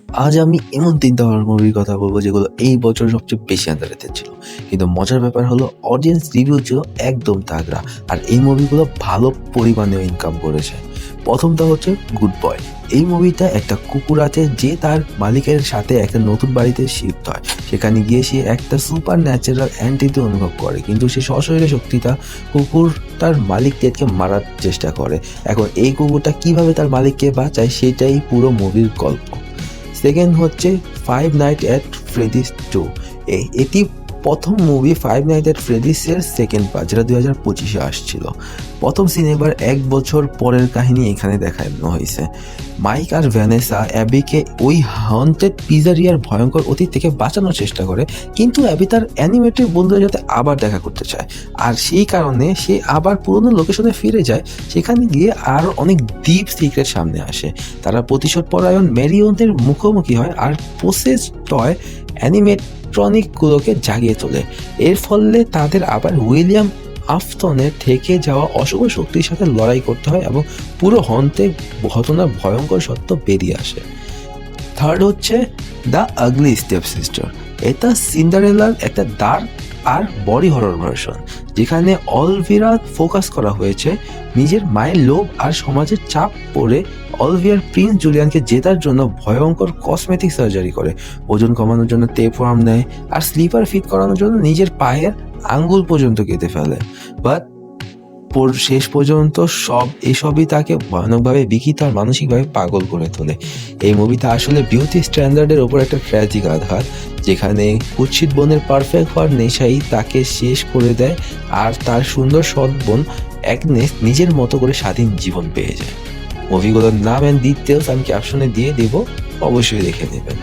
আজ আমি এমন ৩টা হরর মুভির কথা বলবো যেগুলো এই বছর সবচেয়ে বেশি আন্ডাররেটেড ছিল। কিন্তু মজার ব্যাপার হলো অডিয়েন্স রিভিউ ছিল একদম তাগড়া। আর এই মুভিগুলো ভালো পরিমাণেও ইনকাম করেছে। প্রথমটা হচ্ছে গুড বয়। এই মুভিটা একটা কুকুর আছে যে তার মালিকের সাথে একটা নতুন বাড়িতে শিফট হয়। সেখানে গিয়ে সে একটা সুপার ন্যাচারাল অ্যান্টিটি অনুভব করে, কিন্তু সে সশরীরে শক্তিটা কুকুর তার মালিককে মারার চেষ্টা করে। এখন এই কুকুরটা কিভাবে তার মালিককে বাঁচায় সেটাই পুরো মুভির গল্প। সেকেন্ড হচ্ছে ফাইভ নাইট অ্যাট ফ্রেডিস 2। এটি প্রথম মুভি ফাইভ নাইট অ্যাট ফ্রেডিসের সেকেন্ড পার্ট, যেটা 2025-এ আসছিল। প্রথম সিনেমার 1 বছর পরের কাহিনী এখানে দেখানো হয়েছে। মাইক আর ভ্যানেসা অ্যাবিকে ওই হন্টেড পিজারিয়ার ভয়ঙ্কর অতীত থেকে বাঁচানোর চেষ্টা করে, কিন্তু অ্যাবি তার অ্যানিমেটেড বন্ধুদের সাথে আবার দেখা করতে চায়। আর সেই কারণে সে আবার পুরোনো লোকেশনে ফিরে যায়। সেখানে গিয়ে আরও অনেক ডিপ সিক্রেট সামনে আসে। তারা প্রতিশোধ পরায়ণ ম্যারিওনের মুখোমুখি হয় আর প্রসেস টয় অ্যানিমেট্রনিকগুলোকে জাগিয়ে তোলে। এর ফলে তাদের আবার উইলিয়াম আফটনের থেকে যাওয়া অশুভ শক্তির সাথে লড়াই করতে হয় এবং পুরো হন্তে ঘটনার ভয়ঙ্কর সত্য বেরিয়ে আসে। থার্ড হচ্ছে দ্য আগলি স্টেপ সিস্টার। এটা সিন্ডারেলার একটা ডার্ক আর বডি হরর ভার্সন, যেখানে অলভিরা ফোকাস করা হয়েছে নিজের মায়ের লোভ আর সমাজের চাপ পড়ে অলভিয়ার প্রিন্স জুলিয়ানকে জেতার জন্য ভয়ঙ্কর কসমেটিক সার্জারি করে। ওজন কমানোর জন্য টেপওয়ার্ম নেয় আর স্লিপার ফিট করানোর জন্য নিজের পায়ের আঙ্গুল পর্যন্ত কেটে ফেলে। বাট শেষ পর্যন্ত এসবই তাকে ভয়ানকভাবে বিকৃত আর মানসিকভাবে পাগল করে তোলে। এই মুভিটা আসলে বিউটি স্ট্যান্ডার্ডের ওপর একটা ট্র্যাজিক আঘাত, যেখানে কুৎসিত বোনের পারফেক্ট হওয়ার নেশাই তাকে শেষ করে দেয় আর তার সুন্দর সৎ বোন অ্যাগনেস নিজের মতো করে স্বাধীন জীবন পেয়ে যায়। মুভিগুলোর নাম অ্যান্ড ডিটেলস আমি ক্যাপশনে দিয়ে দেবো, অবশ্যই দেখে নেবেন।